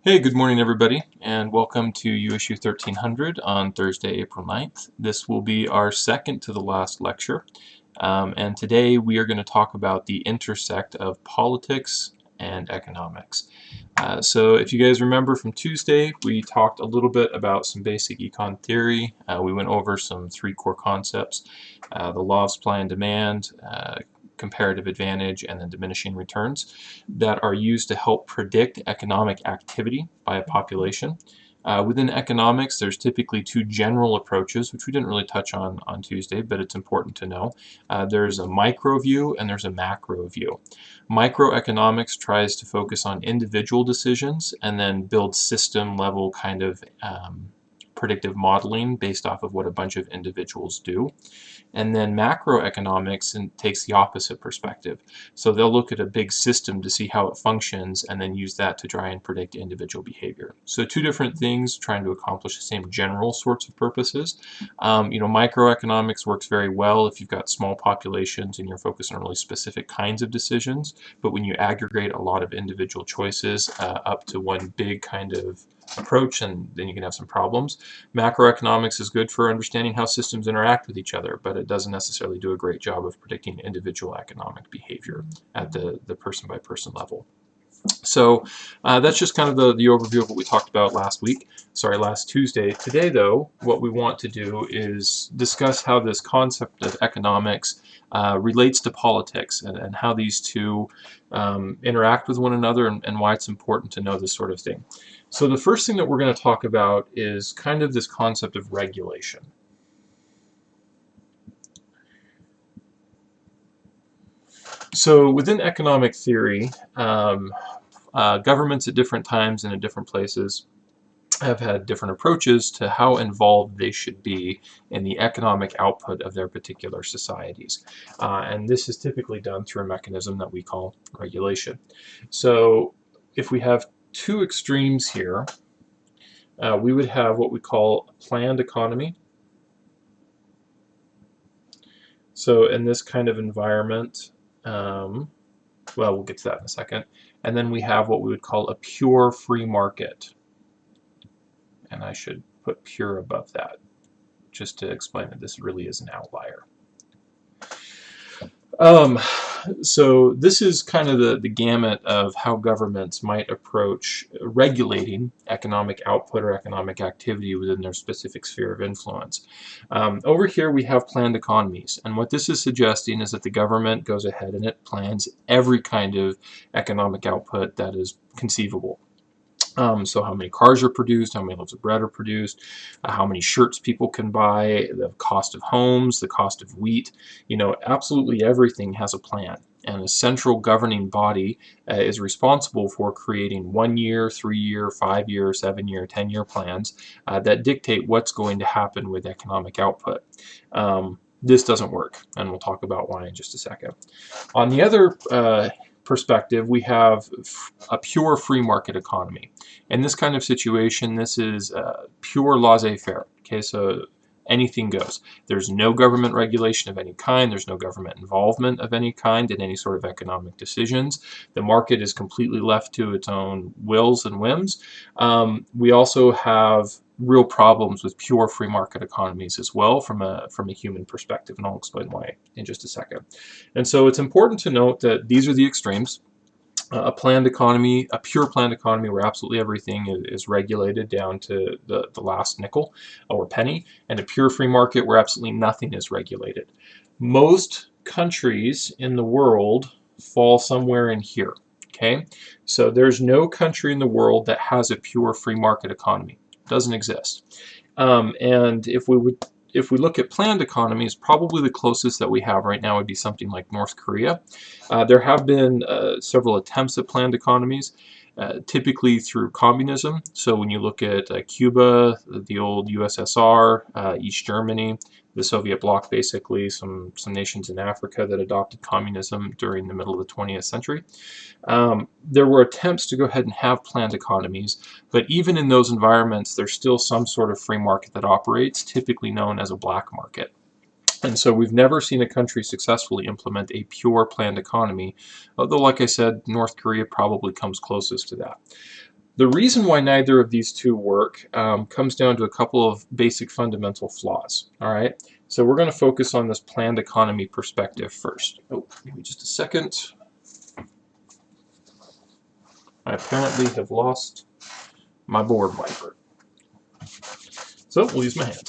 Hey, good morning everybody, and welcome to USU 1300 on Thursday, April 9th. This will be our second to the last lecture, and today we are going to talk about the intersect of politics and economics. So if you guys remember from Tuesday, we talked a little bit about some basic econ theory. We went over some three core concepts, the law of supply and demand, comparative advantage, and then diminishing returns that are used to help predict economic activity by a population. Within economics, there's typically two general approaches, which we didn't really touch on Tuesday, but it's important to know. There's a micro view and there's a macro view. Microeconomics tries to focus on individual decisions and then build system level kind of predictive modeling based off of what a bunch of individuals do. And then macroeconomics takes the opposite perspective. So they'll look at a big system to see how it functions and then use that to try and predict individual behavior. So two different things trying to accomplish the same general sorts of purposes. Microeconomics works very well if you've got small populations and you're focused on really specific kinds of decisions. But when you aggregate a lot of individual choices up to one big kind of approach, and then you can have some problems. Macroeconomics is good for understanding how systems interact with each other, but it doesn't necessarily do a great job of predicting individual economic behavior at the person by person level. So that's just kind of the overview of what we talked about last Tuesday. Today, though, what we want to do is discuss how this concept of economics relates to politics and how these two interact with one another and why it's important to know this sort of thing. So the first thing that we're going to talk about is kind of this concept of regulation. So within economic theory, governments at different times and in different places have had different approaches to how involved they should be in the economic output of their particular societies. And this is typically done through a mechanism that we call regulation. So if we have two extremes here, we would have what we call a planned economy. So in this kind of environment, well, we'll get to that in a second. And then we have what we would call a pure free market. And I should put pure above that, just to explain that this really is an outlier. So this is kind of the gamut of how governments might approach regulating economic output or economic activity within their specific sphere of influence. Over here we have planned economies, and what this is suggesting is that the government goes ahead and it plans every kind of economic output that is conceivable. So how many cars are produced, how many loaves of bread are produced, how many shirts people can buy, the cost of homes, the cost of wheat, absolutely everything has a plan. And a central governing body is responsible for creating 1 year, 3 year, 5 year, 7 year, 10-year plans that dictate what's going to happen with economic output. This doesn't work, and we'll talk about why in just a second. On the other perspective, we have a pure free market economy. In this kind of situation, this is pure laissez-faire. Okay, so anything goes. There's no government regulation of any kind. There's no government involvement of any kind in any sort of economic decisions. The market is completely left to its own wills and whims. We also have real problems with pure free market economies as well from a human perspective, and I'll explain why in just a second. And so it's important to note that these are the extremes. A planned economy, a pure planned economy where absolutely everything is regulated down to the last nickel or penny, and a pure free market where absolutely nothing is regulated. Most countries in the world fall somewhere in here. Okay, so there's no country in the world that has a pure free market economy. It doesn't exist. And if we look at planned economies, probably the closest that we have right now would be something like North Korea. There have been several attempts at planned economies, typically through communism. So when you look at Cuba, the old USSR, East Germany, the Soviet bloc, basically, some nations in Africa that adopted communism during the middle of the 20th century. There were attempts to go ahead and have planned economies, but even in those environments, there's still some sort of free market that operates, typically known as a black market. And so we've never seen a country successfully implement a pure planned economy, although, like I said, North Korea probably comes closest to that. The reason why neither of these two work comes down to a couple of basic fundamental flaws. All right, so we're going to focus on this planned economy perspective first. Oh, give me just a second. I apparently have lost my board wiper. So we'll use my hand.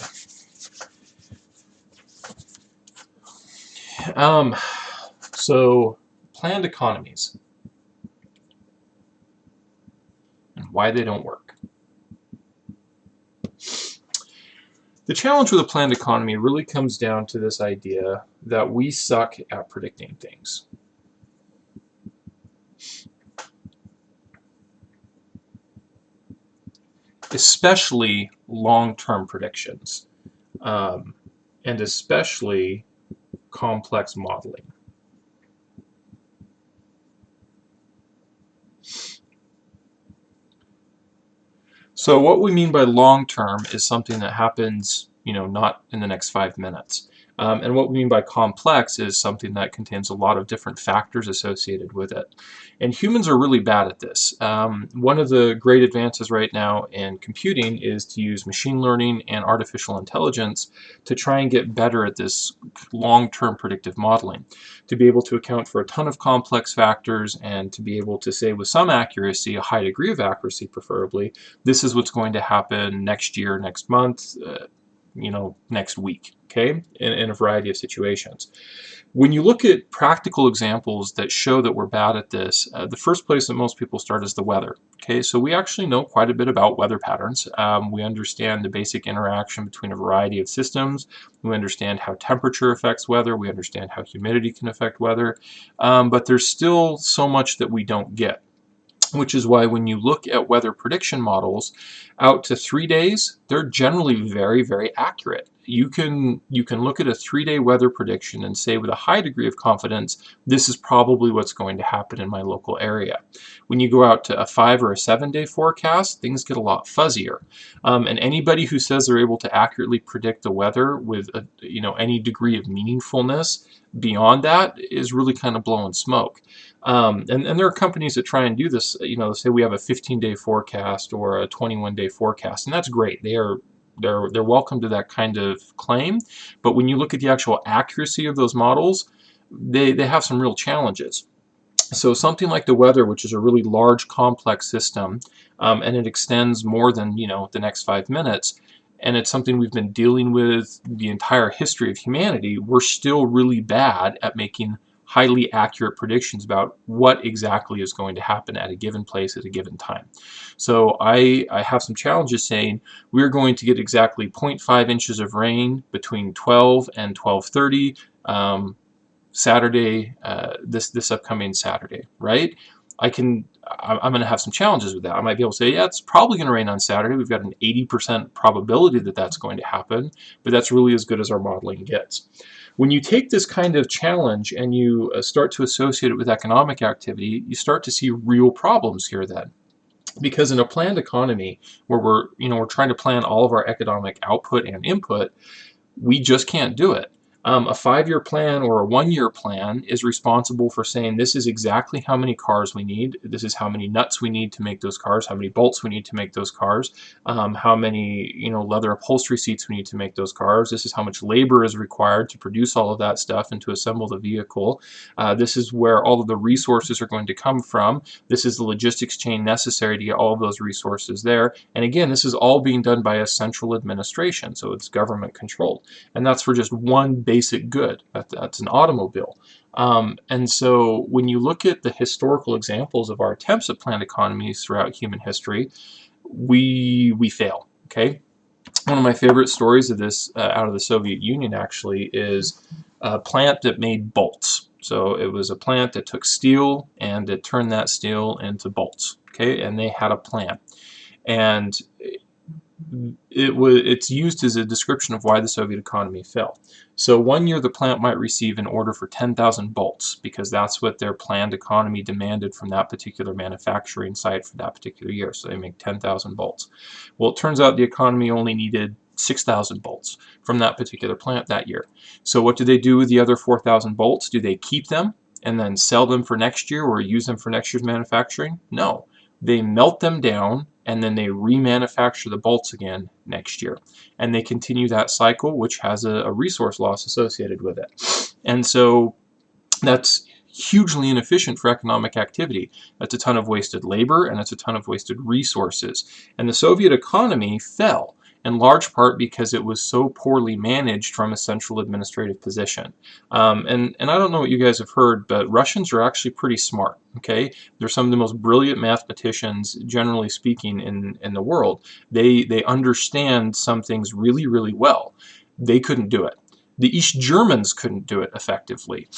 So planned economies and why they don't work. The challenge with a planned economy really comes down to this idea that we suck at predicting things. Especially long-term predictions, and especially complex modeling. So what we mean by long-term is something that happens, not in the next 5 minutes. And what we mean by complex is something that contains a lot of different factors associated with it. And humans are really bad at this. One of the great advances right now in computing is to use machine learning and artificial intelligence to try and get better at this long-term predictive modeling, to be able to account for a ton of complex factors and to be able to say with some accuracy, a high degree of accuracy preferably, this is what's going to happen next year, next month, next week, okay, in a variety of situations. When you look at practical examples that show that we're bad at this, the first place that most people start is the weather. Okay, so we actually know quite a bit about weather patterns. We understand the basic interaction between a variety of systems. We understand how temperature affects weather. We understand how humidity can affect weather. But there's still so much that we don't get, which is why when you look at weather prediction models out to 3 days, they're generally very, very accurate. You can look at a 3-day weather prediction and say with a high degree of confidence, this is probably what's going to happen in my local area. When you go out to a 5 or a 7-day forecast, things get a lot fuzzier. And anybody who says they're able to accurately predict the weather with any degree of meaningfulness beyond that is really kind of blowing smoke. And there are companies that try and do this, say we have a 15-day forecast or a 21-day forecast, and that's great. They're welcome to that kind of claim, but when you look at the actual accuracy of those models, they have some real challenges. So something like the weather, which is a really large, complex system, and it extends more than the next 5 minutes, and it's something we've been dealing with the entire history of humanity, we're still really bad at making highly accurate predictions about what exactly is going to happen at a given place at a given time. So I have some challenges saying we're going to get exactly 0.5 inches of rain between 12 and 12:30 Saturday, this upcoming Saturday, right? I'm going to have some challenges with that. I might be able to say, yeah, it's probably going to rain on Saturday. We've got an 80% probability that that's going to happen, but that's really as good as our modeling gets. When you take this kind of challenge and you start to associate it with economic activity, you start to see real problems here then. Because in a planned economy where we're trying to plan all of our economic output and input, we just can't do it. A 5-year plan or a 1-year plan is responsible for saying this is exactly how many cars we need, this is how many nuts we need to make those cars, how many bolts we need to make those cars, how many leather upholstery seats we need to make those cars, this is how much labor is required to produce all of that stuff and to assemble the vehicle, this is where all of the resources are going to come from, this is the logistics chain necessary to get all of those resources there, and again, this is all being done by a central administration, so it's government controlled. And that's for just one basic good. That's an automobile. And so when you look at the historical examples of our attempts at planned economies throughout human history, we fail. Okay. One of my favorite stories of this out of the Soviet Union actually is a plant that made bolts. So it was a plant that took steel and it turned that steel into bolts. Okay, and they had a plan. And it's used as a description of why the Soviet economy fell. So 1 year the plant might receive an order for 10,000 bolts because that's what their planned economy demanded from that particular manufacturing site for that particular year. So they make 10,000 bolts. Well, it turns out the economy only needed 6,000 bolts from that particular plant that year. So what do they do with the other 4,000 bolts? Do they keep them and then sell them for next year or use them for next year's manufacturing? No. they melt them down, and then they remanufacture the bolts again next year. And they continue that cycle, which has a resource loss associated with it. And so that's hugely inefficient for economic activity. That's a ton of wasted labor, and it's a ton of wasted resources. And the Soviet economy fell in large part because it was so poorly managed from a central administrative position. And I don't know what you guys have heard, but Russians are actually pretty smart. Okay, they're some of the most brilliant mathematicians, generally speaking, in the world. They understand some things really, really well. They couldn't do it. The East Germans couldn't do it effectively.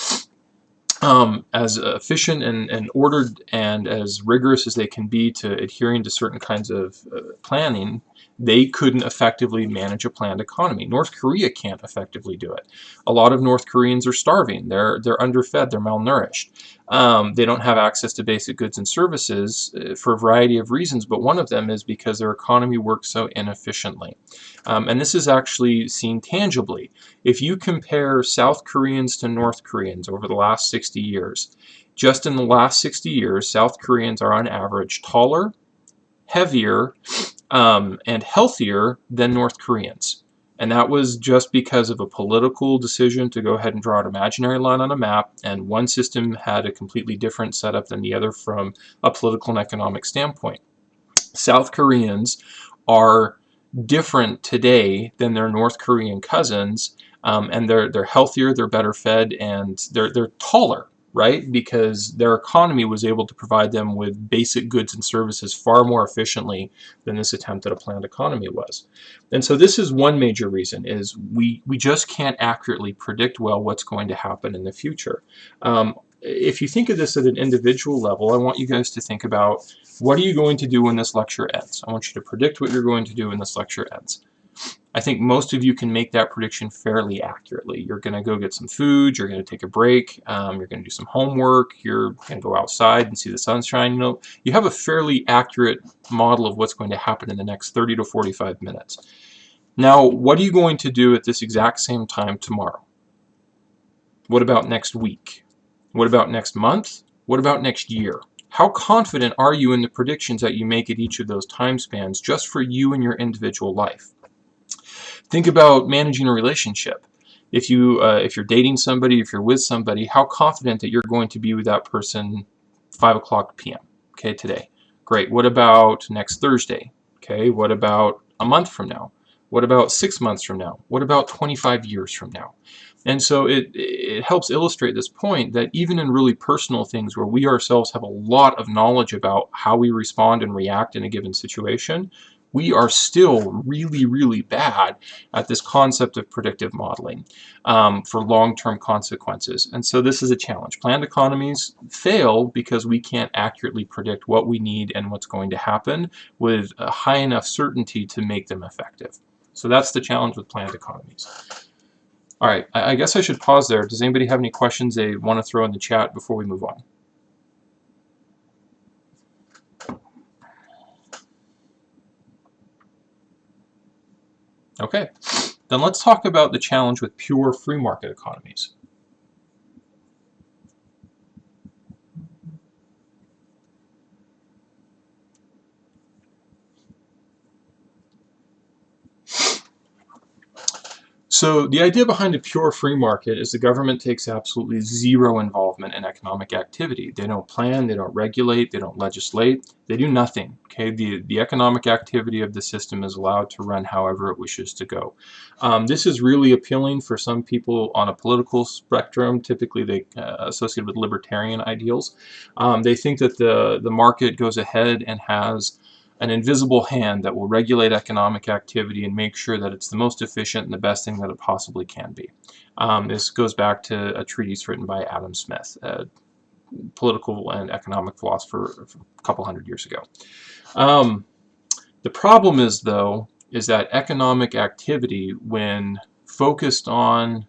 As efficient and ordered and as rigorous as they can be to adhering to certain kinds of planning, they couldn't effectively manage a planned economy. North Korea can't effectively do it. A lot of North Koreans are starving. They're underfed. They're malnourished. They don't have access to basic goods and services for a variety of reasons, but one of them is because their economy works so inefficiently. And this is actually seen tangibly. If you compare South Koreans to North Koreans over the last 60 years, just in the last 60 years, South Koreans are on average taller, heavier, and healthier than North Koreans. And that was just because of a political decision to go ahead and draw an imaginary line on a map, and one system had a completely different setup than the other from a political and economic standpoint. South Koreans are different today than their North Korean cousins, and they're healthier, they're better fed, and they're taller, right? Because their economy was able to provide them with basic goods and services far more efficiently than this attempt at a planned economy was. And so this is one major reason, is we just can't accurately predict well what's going to happen in the future. If you think of this at an individual level, I want you guys to think about, what are you going to do when this lecture ends? I want you to predict what you're going to do when this lecture ends. I think most of you can make that prediction fairly accurately. You're going to go get some food, you're going to take a break, you're going to do some homework, you're going to go outside and see the sunshine. You know, you have a fairly accurate model of what's going to happen in the next 30 to 45 minutes. Now, what are you going to do at this exact same time tomorrow? What about next week? What about next month? What about next year? How confident are you in the predictions that you make at each of those time spans just for you and your individual life? Think about managing a relationship. If you're dating somebody, if you're with somebody, how confident that you're going to be with that person 5 o'clock p.m. Okay, today. Great. What about next Thursday? Okay, what about a month from now? What about 6 months from now? What about 25 years from now? And so it helps illustrate this point that even in really personal things where we ourselves have a lot of knowledge about how we respond and react in a given situation, we are still really, really bad at this concept of predictive modeling for long-term consequences. And so this is a challenge. Planned economies fail because we can't accurately predict what we need and what's going to happen with a high enough certainty to make them effective. So that's the challenge with planned economies. All right, I guess I should pause there. Does anybody have any questions they want to throw in the chat before we move on? Okay, then let's talk about the challenge with pure free market economies. So the idea behind a pure free market is the government takes absolutely zero involvement in economic activity. They don't plan, they don't regulate, they don't legislate, they do nothing. Okay, the economic activity of the system is allowed to run however it wishes to go. This is really appealing for some people on a political spectrum. Typically they associated with libertarian ideals. They think that the market goes ahead and has an invisible hand that will regulate economic activity and make sure that it's the most efficient and the best thing that it possibly can be. This goes back to a treatise written by Adam Smith, a political and economic philosopher a couple hundred years ago. The problem is, though, is that economic activity, when focused on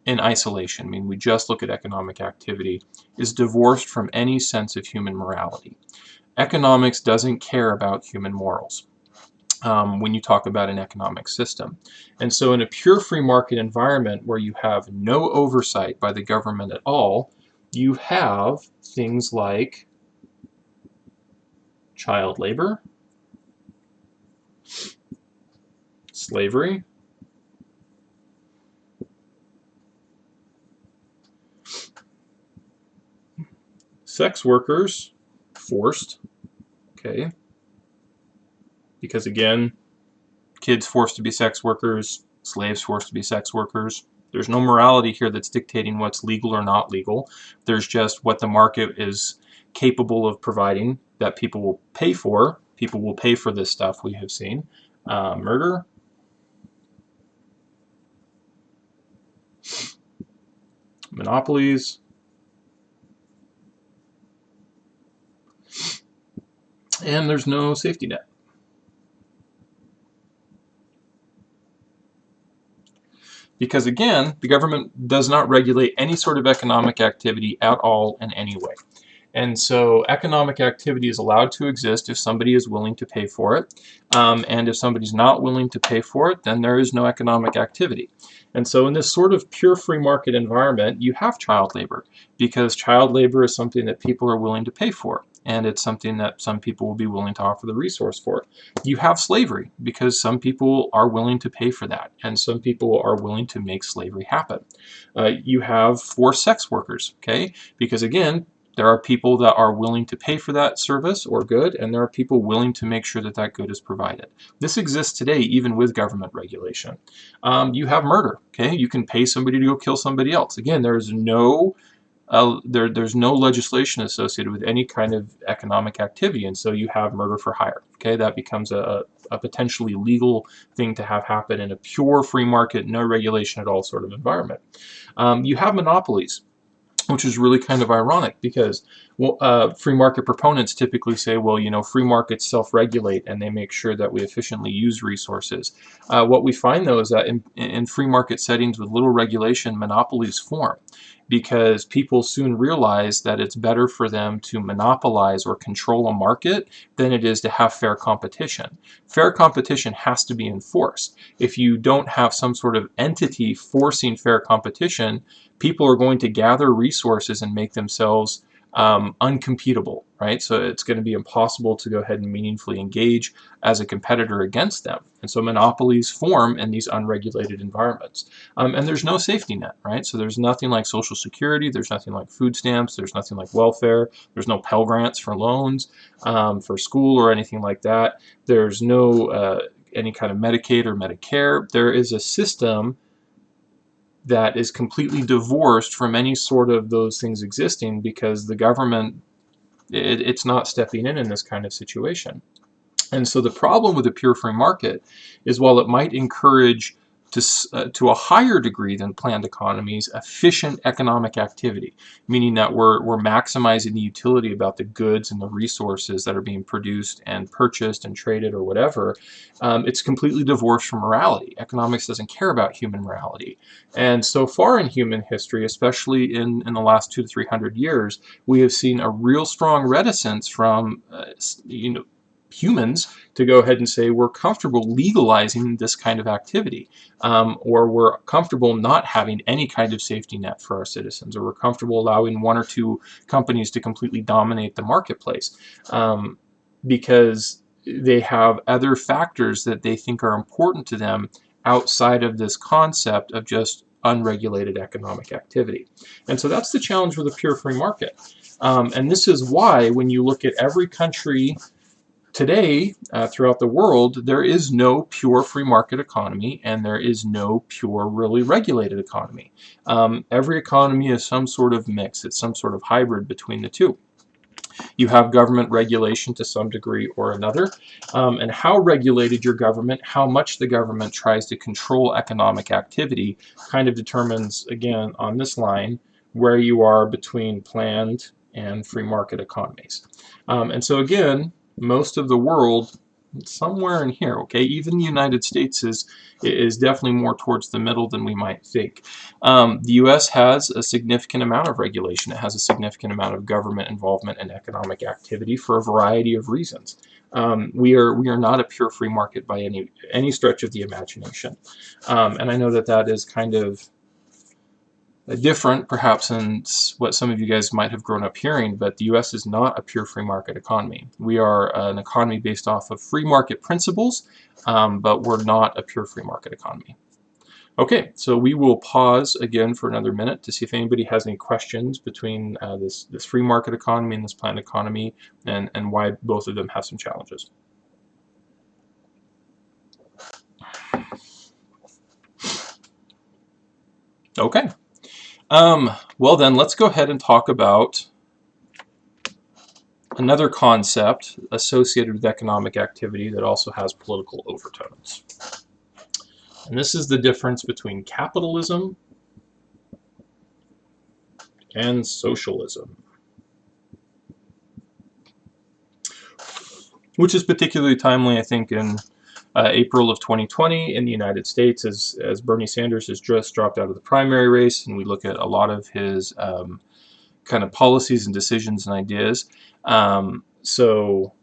in isolation, I mean, we just look at economic activity, is divorced from any sense of human morality. Economics doesn't care about human morals when you talk about an economic system. And so in a pure free market environment where you have no oversight by the government at all, you have things like child labor, slavery, sex workers, forced, okay, because again, kids forced to be sex workers, slaves forced to be sex workers. There's no morality here that's dictating what's legal or not legal. There's just what the market is capable of providing that people will pay for. People will pay for this stuff we have seen. Murder, monopolies, and there's no safety net. Because again, the government does not regulate any sort of economic activity at all in any way. And so economic activity is allowed to exist if somebody is willing to pay for it. And if somebody's not willing to pay for it, then there is no economic activity. And so in this sort of pure free market environment, you have child labor, because child labor is something that people are willing to pay for. And it's something that some people will be willing to offer the resource for. You have slavery, because some people are willing to pay for that, and some people are willing to make slavery happen. You have forced sex workers, okay? Because again, there are people that are willing to pay for that service or good, and there are people willing to make sure that that good is provided. This exists today even with government regulation. You have murder, okay? You can pay somebody to go kill somebody else. Again, there's no legislation associated with any kind of economic activity, and so you have murder for hire. Okay, that becomes a potentially legal thing to have happen in a pure free market, no regulation at all sort of environment. You have monopolies, which is really kind of ironic, because free market proponents typically say, well, you know, free markets self-regulate and they make sure that we efficiently use resources. What we find, though, is that in free market settings with little regulation, monopolies form, because people soon realize that it's better for them to monopolize or control a market than it is to have fair competition. Fair competition has to be enforced. If you don't have some sort of entity forcing fair competition, people are going to gather resources and make themselves uncompetable, right? So it's going to be impossible to go ahead and meaningfully engage as a competitor against them. And so monopolies form in these unregulated environments. And there's no safety net, right? So there's nothing like Social Security, there's nothing like food stamps, there's nothing like welfare, there's no Pell Grants for loans, for school or anything like that. There's no any kind of Medicaid or Medicare. There is a system that is completely divorced from any sort of those things existing, because the government, it's not stepping in this kind of situation. And so the problem with a pure free market is, while it might encourage to a higher degree than planned economies, efficient economic activity, meaning that we're maximizing the utility about the goods and the resources that are being produced and purchased and traded or whatever, it's completely divorced from morality. Economics doesn't care about human morality. And so far in human history, especially in the last 200 to 300 years, we have seen a real strong reticence from humans to go ahead and say we're comfortable legalizing this kind of activity, or we're comfortable not having any kind of safety net for our citizens, or we're comfortable allowing one or two companies to completely dominate the marketplace, because they have other factors that they think are important to them outside of this concept of just unregulated economic activity. And so that's the challenge with a pure free market. And this is why, when you look at every country today, throughout the world, there is no pure free market economy, and there is no pure, really regulated economy. Every economy is some sort of mix. It's some sort of hybrid between the two. You have government regulation to some degree or another, and how regulated your government, how much the government tries to control economic activity, kind of determines, again, on this line, where you are between planned and free market economies. And so again, most of the world, somewhere in here, okay? Even the United States is definitely more towards the middle than we might think. The U.S. has a significant amount of regulation. It has a significant amount of government involvement in economic activity for a variety of reasons. We are not a pure free market by any stretch of the imagination. And I know that is kind of different, perhaps, than what some of you guys might have grown up hearing, but the U.S. is not a pure free market economy. We are an economy based off of free market principles, but we're not a pure free market economy. Okay, so we will pause again for another minute to see if anybody has any questions between this free market economy and this planned economy, and why both of them have some challenges. Okay. Well then, let's go ahead and talk about another concept associated with economic activity that also has political overtones. And this is the difference between capitalism and socialism, which is particularly timely, I think, in April of 2020 in the United States, as Bernie Sanders has just dropped out of the primary race, and we look at a lot of his kind of policies and decisions and ideas. So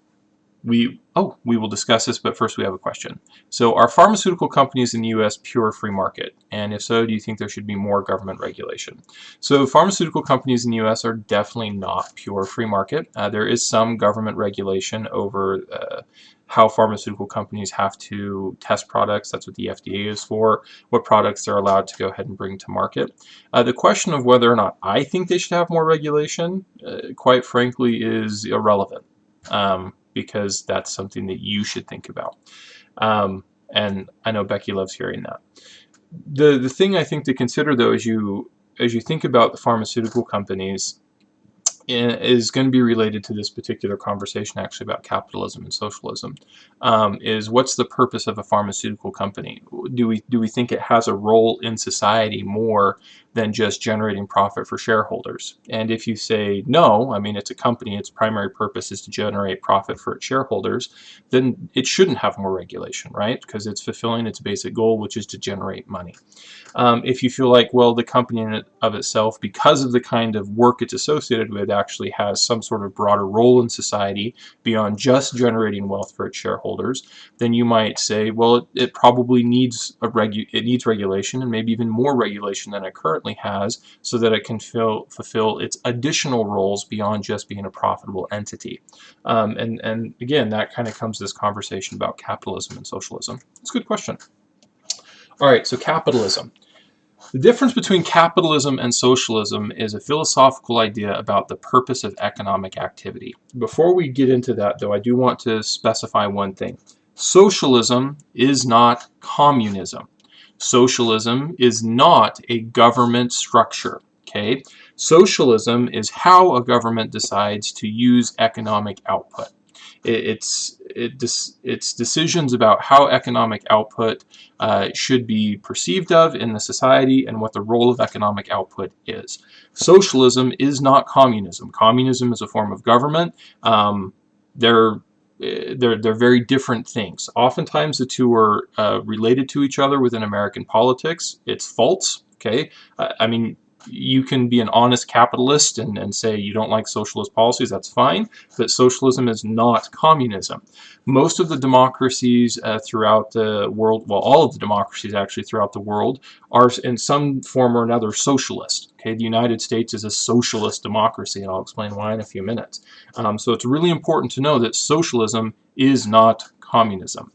we will discuss this, but first we have a question. So are pharmaceutical companies in the U.S. pure free market? And if so, do you think there should be more government regulation? So pharmaceutical companies in the U.S. are definitely not pure free market. There is some government regulation over how pharmaceutical companies have to test products. That's what the FDA is for, what products they're allowed to go ahead and bring to market. The question of whether or not I think they should have more regulation, quite frankly, is irrelevant. Because that's something that you should think about. And I know Becky loves hearing that. The thing I think to consider, though, as you think about the pharmaceutical companies, is going to be related to this particular conversation, actually, about capitalism and socialism. Is what's the purpose of a pharmaceutical company? Do we think it has a role in society more than just generating profit for shareholders? And if you say no, I mean, it's a company, its primary purpose is to generate profit for its shareholders, then it shouldn't have more regulation, right? Because it's fulfilling its basic goal, which is to generate money. If you feel like, well, the company in and of itself, because of the kind of work it's associated with, actually has some sort of broader role in society beyond just generating wealth for its shareholders, then you might say, well, it probably needs regulation, and maybe even more regulation than it currently has, so that it can fulfill its additional roles beyond just being a profitable entity. And again, that kind of comes to this conversation about capitalism and socialism. It's a good question. All right, so capitalism. The difference between capitalism and socialism is a philosophical idea about the purpose of economic activity. Before we get into that, though, I do want to specify one thing. Socialism is not communism. Socialism is not a government structure. Okay? Socialism is how a government decides to use economic output. It's decisions about how economic output should be perceived of in the society and what the role of economic output is. Socialism is not communism. Communism is a form of government. They're very different things. Oftentimes the two are related to each other within American politics. It's false. Okay, I mean, you can be an honest capitalist and say you don't like socialist policies, that's fine, but socialism is not communism. Most of the democracies throughout the world, well, all of the democracies actually throughout the world, are in some form or another socialist. Okay, the United States is a socialist democracy, and I'll explain why in a few minutes. So it's really important to know that socialism is not communism.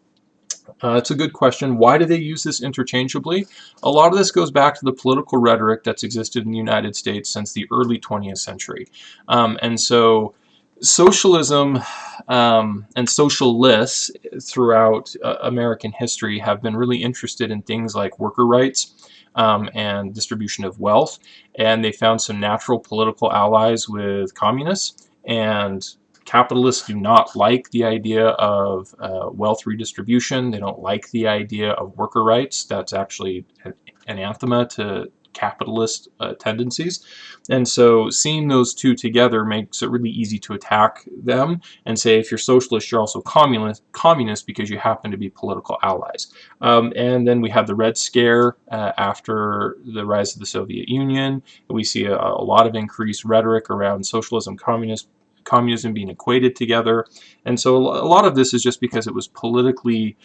It's a good question. Why do they use this interchangeably? A lot of this goes back to the political rhetoric that's existed in the United States since the early 20th century. And so socialism and socialists throughout American history have been really interested in things like worker rights and distribution of wealth. And they found some natural political allies with communists, and capitalists do not like the idea of wealth redistribution. They don't like the idea of worker rights. That's actually an anathema to capitalist tendencies. And so seeing those two together makes it really easy to attack them and say, if you're socialist, you're also communist because you happen to be political allies. And then we have the Red Scare after the rise of the Soviet Union. We see a lot of increased rhetoric around socialism, communism, communism being equated together. And so a lot of this is just because it was politically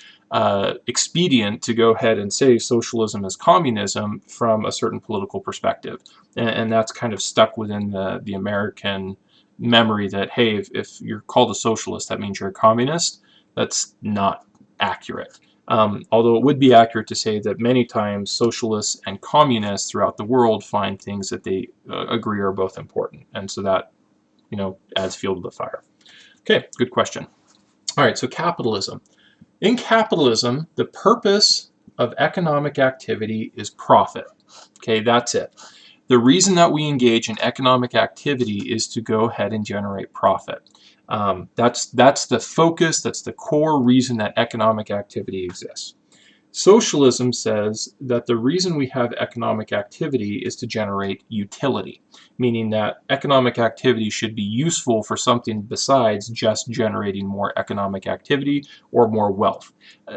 expedient to go ahead and say socialism is communism from a certain political perspective. And that's kind of stuck within the American memory that, hey, if you're called a socialist, that means you're a communist. That's not accurate. Although it would be accurate to say that many times socialists and communists throughout the world find things that they agree are both important. And so that, adds fuel to the fire. Okay, good question. All right, so capitalism. In capitalism, the purpose of economic activity is profit. Okay, that's it. The reason that we engage in economic activity is to go ahead and generate profit. That's the focus, that's the core reason that economic activity exists. Socialism says that the reason we have economic activity is to generate utility, meaning that economic activity should be useful for something besides just generating more economic activity or more wealth.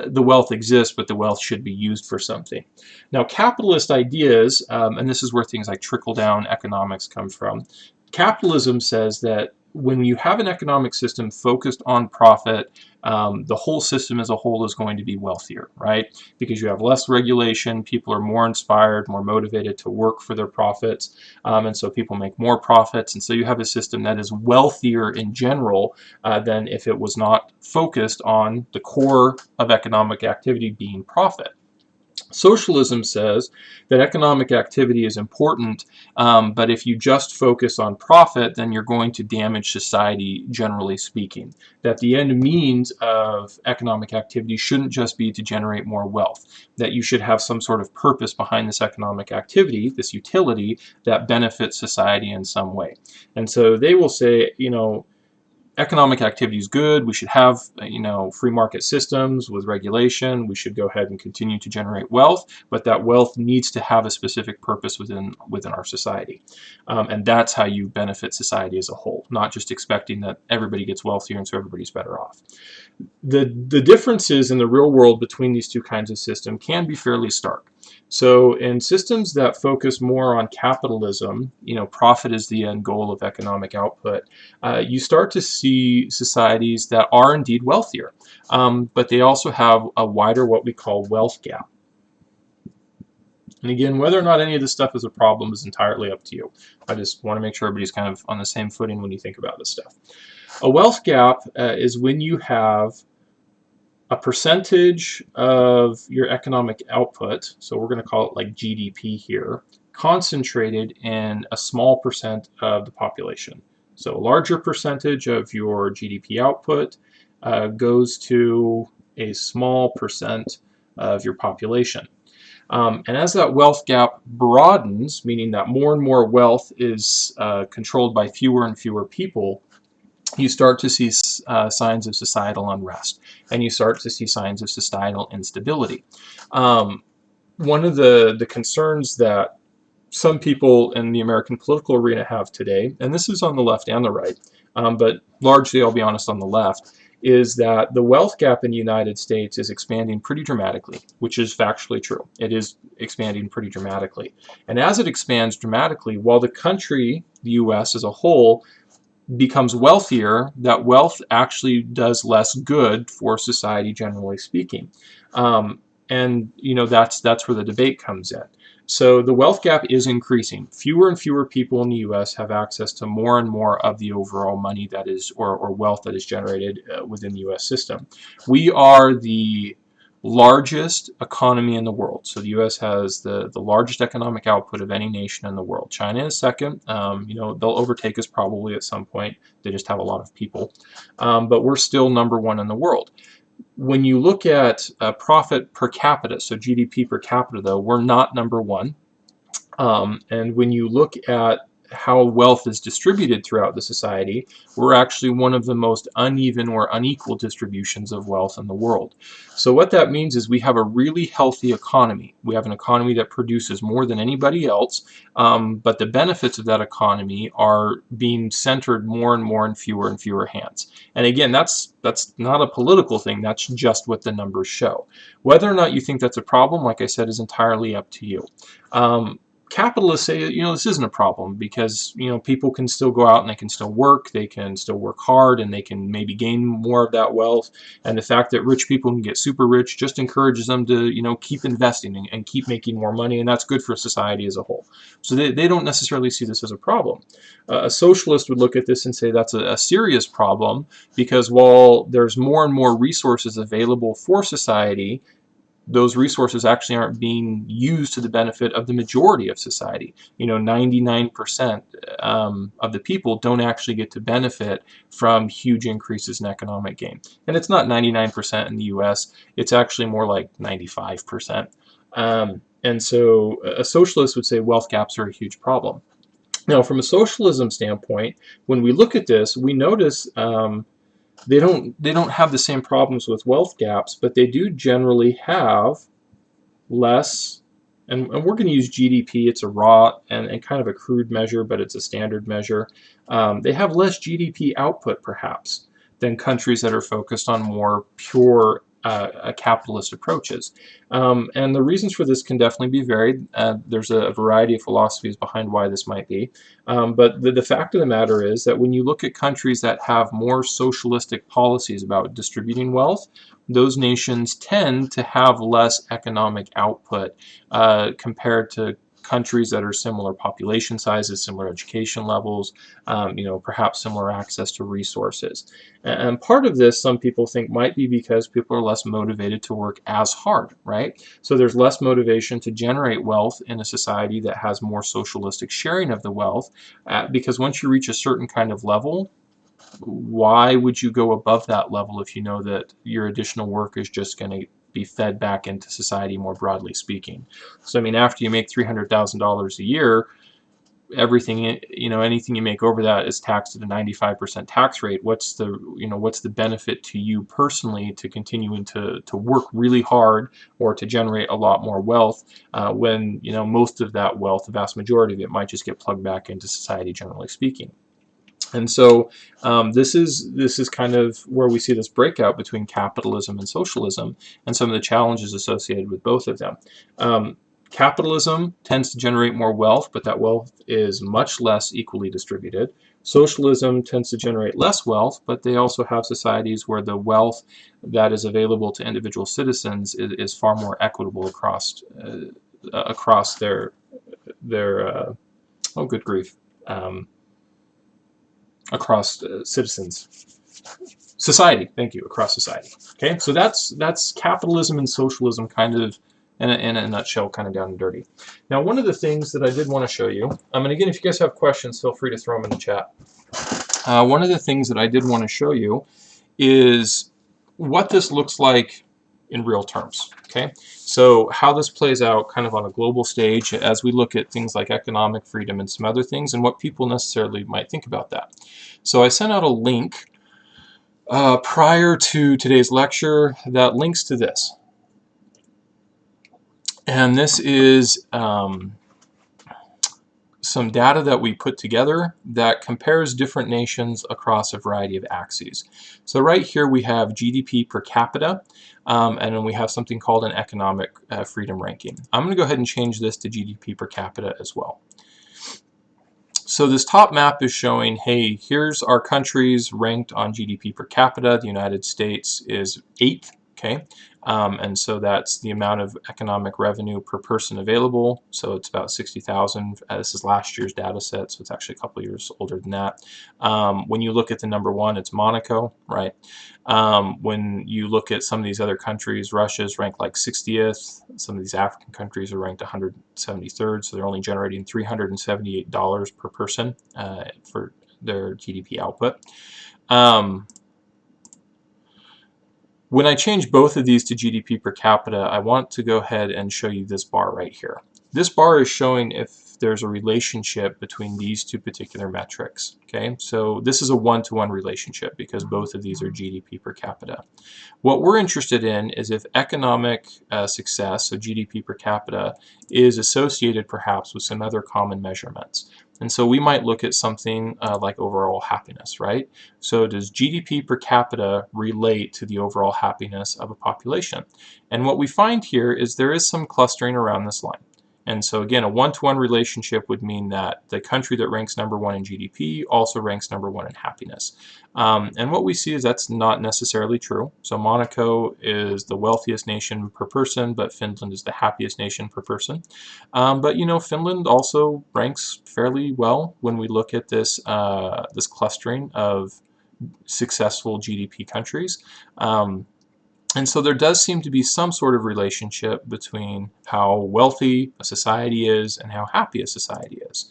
The wealth exists, but the wealth should be used for something. Now, capitalist ideas, and this is where things like trickle-down economics come from, capitalism says that when you have an economic system focused on profit, the whole system as a whole is going to be wealthier, right? Because you have less regulation, people are more inspired, more motivated to work for their profits, and so people make more profits, and so you have a system that is wealthier in general than if it was not focused on the core of economic activity being profit. Socialism says that economic activity is important, but if you just focus on profit, then you're going to damage society, generally speaking. That the end means of economic activity shouldn't just be to generate more wealth, that you should have some sort of purpose behind this economic activity, this utility, that benefits society in some way. And so they will say, economic activity is good. We should have, free market systems with regulation. We should go ahead and continue to generate wealth, but that wealth needs to have a specific purpose within our society. And that's how you benefit society as a whole, not just expecting that everybody gets wealthier and so everybody's better off. The differences in the real world between these two kinds of systems can be fairly stark. So in systems that focus more on capitalism, profit is the end goal of economic output, you start to see societies that are indeed wealthier, but they also have a wider what we call wealth gap. And again, whether or not any of this stuff is a problem is entirely up to you. I just want to make sure everybody's kind of on the same footing when you think about this stuff. A wealth gap is when you have a percentage of your economic output, so we're going to call it like GDP here, concentrated in a small percent of the population. So a larger percentage of your GDP output goes to a small percent of your population. And as that wealth gap broadens, meaning that more and more wealth is controlled by fewer and fewer people, you start to see signs of societal unrest, and you start to see signs of societal instability. One of the concerns that some people in the American political arena have today, and this is on the left and the right, but largely, I'll be honest, on the left, is that the wealth gap in the United States is expanding pretty dramatically, which is factually true. It is expanding pretty dramatically. And as it expands dramatically, while the country, the U.S. as a whole, becomes wealthier, that wealth actually does less good for society, generally speaking. And that's where the debate comes in. So the wealth gap is increasing. Fewer and fewer people in the U.S. have access to more and more of the overall money that is, or wealth that is generated within the U.S. system. We are the largest economy in the world. So the U.S. has the largest economic output of any nation in the world. China is second. They'll overtake us probably at some point. They just have a lot of people. But we're still number one in the world. When you look at profit per capita, so GDP per capita, though, we're not number one. And when you look at how wealth is distributed throughout the society, we're actually one of the most uneven or unequal distributions of wealth in the world. So what that means is we have a really healthy economy. We have an economy that produces more than anybody else, but the benefits of that economy are being centered more and more in fewer and fewer hands. And again, that's not a political thing, that's just what the numbers show. Whether or not you think that's a problem, like I said, is entirely up to you. capitalists say, this isn't a problem because, people can still go out and they can still work, they can still work hard, and they can maybe gain more of that wealth. And the fact that rich people can get super rich just encourages them to, keep investing and keep making more money, and that's good for society as a whole. So they don't necessarily see this as a problem. A socialist would look at this and say that's a serious problem, because while there's more and more resources available for society, those resources actually aren't being used to the benefit of the majority of society. 99% of the people don't actually get to benefit from huge increases in economic gain. And it's not 99% in the US, it's actually more like 95%. And so a socialist would say wealth gaps are a huge problem. Now, from a socialism standpoint, when we look at this, we notice they don't have the same problems with wealth gaps, but they do generally have less, and we're going to use GDP. It's a raw and kind of a crude measure, but it's a standard measure. They have less GDP output, perhaps, than countries that are focused on more pure capitalist approaches. And the reasons for this can definitely be varied. There's a variety of philosophies behind why this might be. But the fact of the matter is that when you look at countries that have more socialistic policies about distributing wealth, those nations tend to have less economic output compared to countries that are similar population sizes, similar education levels, perhaps similar access to resources. And part of this, some people think, might be because people are less motivated to work as hard, right? So there's less motivation to generate wealth in a society that has more socialistic sharing of the wealth, because once you reach a certain kind of level, why would you go above that level if you know that your additional work is just going to be fed back into society, more broadly speaking? So, I mean, after you make $300,000 a year, everything, anything you make over that is taxed at a 95% tax rate. What's the benefit to you personally to continuing to work really hard or to generate a lot more wealth when, most of that wealth, the vast majority of it, might just get plugged back into society, generally speaking? And so this is kind of where we see this breakout between capitalism and socialism, and some of the challenges associated with both of them. Capitalism tends to generate more wealth, but that wealth is much less equally distributed. Socialism tends to generate less wealth, but they also have societies where the wealth that is available to individual citizens is far more equitable across their oh, good grief. Across society. Thank you. Across society. Okay, so that's capitalism and socialism, kind of in a nutshell, kind of down and dirty. Now, one of the things that I did want to show you, and again, if you guys have questions, feel free to throw them in the chat. One of the things that I did want to show you is what this looks like in real terms. Okay, so how this plays out kind of on a global stage as we look at things like economic freedom and some other things, and what people necessarily might think about that. So I sent out a link prior to today's lecture that links to this. And this is some data that we put together that compares different nations across a variety of axes. So right here we have GDP per capita, and then we have something called an economic freedom ranking. I'm going to go ahead and change this to GDP per capita as well. So this top map is showing, hey, here's our countries ranked on GDP per capita. The United States is 8th, okay? And so that's the amount of economic revenue per person available. So it's about 60,000. This is last year's data set, so it's actually a couple years older than that. When you look at the number one, it's Monaco, right? When you look at some of these other countries, Russia's ranked like 60th. Some of these African countries are ranked 173rd, so they're only generating $378 per person for their GDP output. When I change both of these to GDP per capita, I want to go ahead and show you this bar right here. This bar is showing if there's a relationship between these two particular metrics. Okay, so this is a one-to-one relationship because both of these are GDP per capita. What we're interested in is if economic success, so GDP per capita, is associated perhaps with some other common measurements. And so we might look at something like overall happiness, right? So does GDP per capita relate to the overall happiness of a population? And what we find here is there is some clustering around this line. And so again, a one-to-one relationship would mean that the country that ranks number one in GDP also ranks number one in happiness. And what we see is that's not necessarily true. So Monaco is the wealthiest nation per person, but Finland is the happiest nation per person. But you know, Finland also ranks fairly well when we look at this clustering of successful GDP countries. And so there does seem to be some sort of relationship between how wealthy a society is and how happy a society is.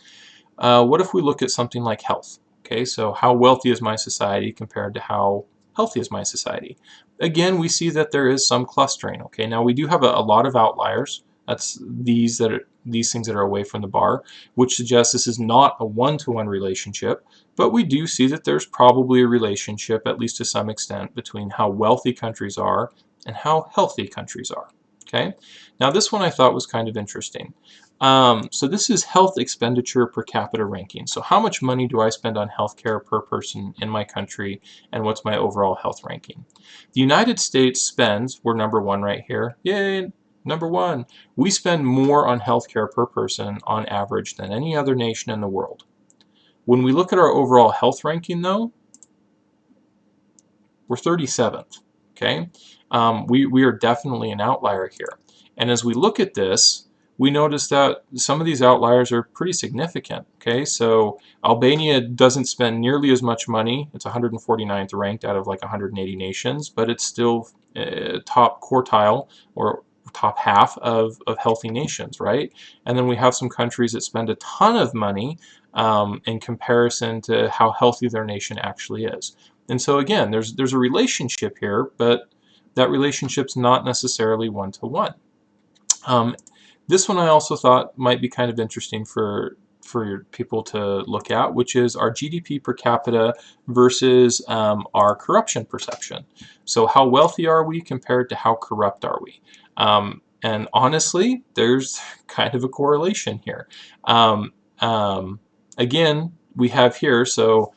What if we look at something like health? Okay, so how wealthy is my society compared to how healthy is my society? Again, we see that there is some clustering. Okay, now we do have a lot of outliers. That's these things that are away from the bar, which suggests this is not a one-to-one relationship, but we do see that there's probably a relationship, at least to some extent, between how wealthy countries are and how healthy countries are. Okay, now this one I thought was kind of interesting. So this is health expenditure per capita ranking. So how much money do I spend on healthcare per person in my country, and what's my overall health ranking? The United States spends, we're number one right here. Yay, number one. We spend more on healthcare per person on average than any other nation in the world. When we look at our overall health ranking, though, we're 37th. Okay, we are definitely an outlier here. And as we look at this, we notice that some of these outliers are pretty significant. Okay, so Albania doesn't spend nearly as much money. It's 149th ranked out of like 180 nations, but it's still top quartile or top half of healthy nations, right? And then we have some countries that spend a ton of money in comparison to how healthy their nation actually is. And so again, there's a relationship here, but that relationship's not necessarily one-to-one. This one I also thought might be kind of interesting for people to look at, which is our GDP per capita versus our corruption perception. So how wealthy are we compared to how corrupt are we? And honestly, there's kind of a correlation here. Um, Again, we have here, so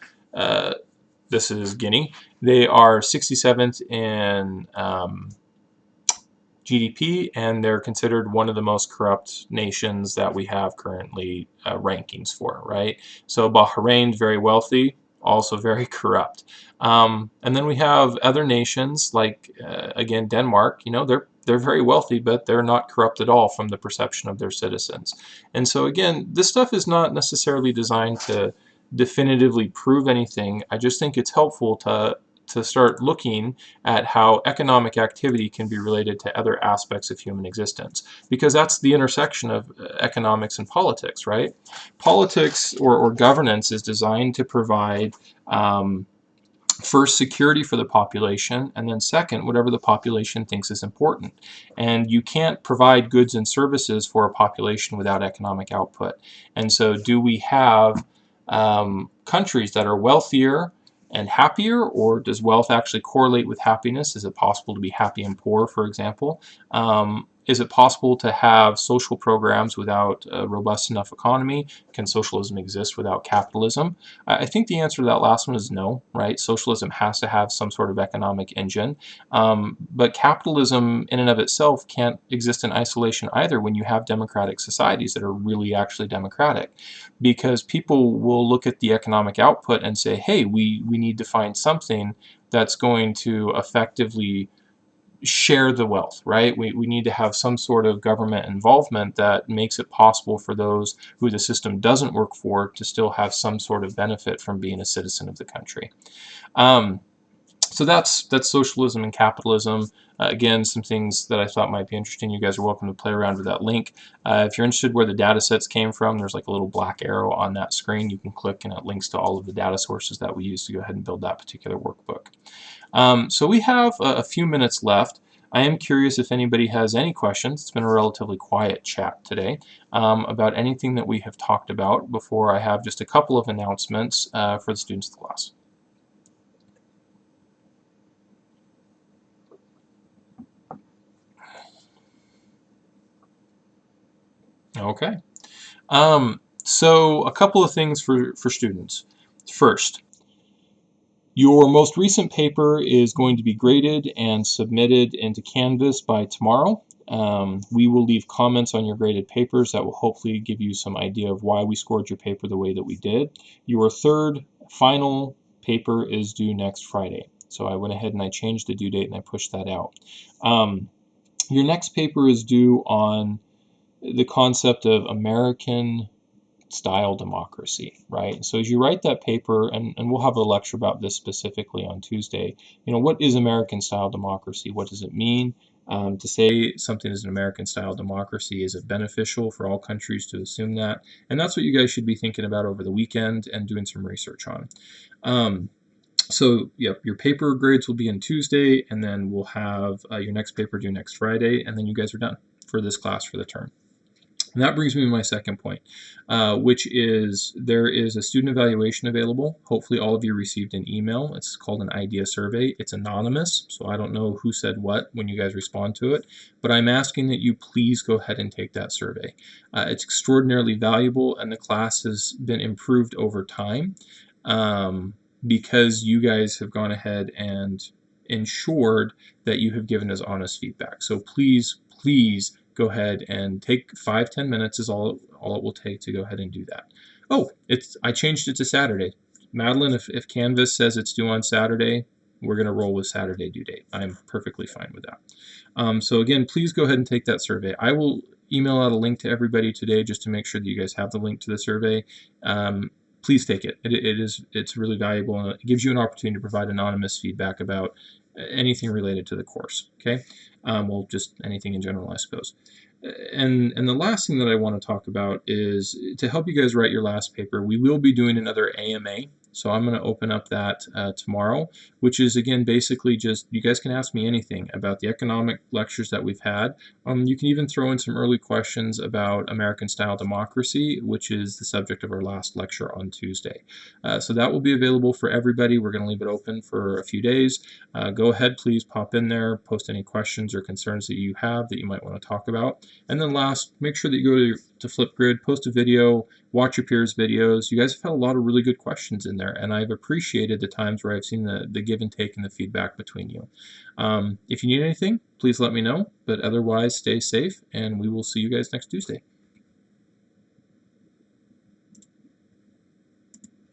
this is Guinea. They are 67th in GDP, and they're considered one of the most corrupt nations that we have currently rankings for, right? So Bahrain, very wealthy, also very corrupt. And then we have other nations like, again, Denmark. You know, they're very wealthy, but they're not corrupt at all from the perception of their citizens. And so again, this stuff is not necessarily designed to definitively prove anything. I just think it's helpful to start looking at how economic activity can be related to other aspects of human existence, because that's the intersection of economics and politics, right? Politics or governance is designed to provide first, security for the population, and then second, whatever the population thinks is important. And you can't provide goods and services for a population without economic output. And so do we have countries that are wealthier and happier, or does wealth actually correlate with happiness? Is it possible to be happy and poor, for example? Is it possible to have social programs without a robust enough economy? Can socialism exist without capitalism? I think the answer to that last one is no, right? Socialism has to have some sort of economic engine. But capitalism in and of itself can't exist in isolation either when you have democratic societies that are really actually democratic. Because people will look at the economic output and say, hey, we need to find something that's going to effectively share the wealth, right? We need to have some sort of government involvement that makes it possible for those who the system doesn't work for to still have some sort of benefit from being a citizen of the country. So that's socialism and capitalism. Again, some things that I thought might be interesting. You guys are welcome to play around with that link. If you're interested where the data sets came from, there's like a little black arrow on that screen. You can click and it links to all of the data sources that we use to go ahead and build that particular workbook. So we have a few minutes left. I am curious if anybody has any questions. It's been a relatively quiet chat today about anything that we have talked about before I have just a couple of announcements for the students of the class. Okay. So a couple of things for students. First, your most recent paper is going to be graded and submitted into Canvas by tomorrow. We will leave comments on your graded papers that will hopefully give you some idea of why we scored your paper the way that we did. Your third final paper is due next Friday. So I went ahead and I changed the due date and I pushed that out. Your next paper is due on the concept of American style democracy, right? So as you write that paper, and we'll have a lecture about this specifically on Tuesday, what is American style democracy? What does it mean? To say something is an American style democracy, is it beneficial for all countries to assume that? And that's what you guys should be thinking about over the weekend and doing some research on. So, yep, your paper grades will be on Tuesday, and then we'll have your next paper due next Friday, and then you guys are done for this class for the term. And that brings me to my second point, which is there is a student evaluation available. Hopefully all of you received an email. It's called an idea survey. It's anonymous, so I don't know who said what when you guys respond to it, but I'm asking that you please go ahead and take that survey. It's extraordinarily valuable, and the class has been improved over time because you guys have gone ahead and ensured that you have given us honest feedback. So please, please, go ahead and take 5-10 minutes is all it will take to go ahead and do that. Oh, I changed it to Saturday. Madeline, if Canvas says it's due on Saturday, we're going to roll with Saturday due date. I'm perfectly fine with that. So again, please go ahead and take that survey. I will email out a link to everybody today just to make sure that you guys have the link to the survey. Please take it. It's really valuable, and it gives you an opportunity to provide anonymous feedback about anything related to the course. Okay, well, just anything in general, I suppose. And the last thing that I want to talk about is to help you guys write your last paper. We will be doing another AMA. So I'm going to open up that tomorrow, which is, again, basically just you guys can ask me anything about the economic lectures that we've had. You can even throw in some early questions about American-style democracy, which is the subject of our last lecture on Tuesday. So that will be available for everybody. We're going to leave it open for a few days. Go ahead, please pop in there, post any questions or concerns that you have that you might want to talk about. And then last, make sure that you go to Flipgrid, post a video, watch your peers' videos. You guys have had a lot of really good questions in there, and I've appreciated the times where I've seen the give and take and the feedback between you. If you need anything, please let me know, but otherwise stay safe, and we will see you guys next Tuesday.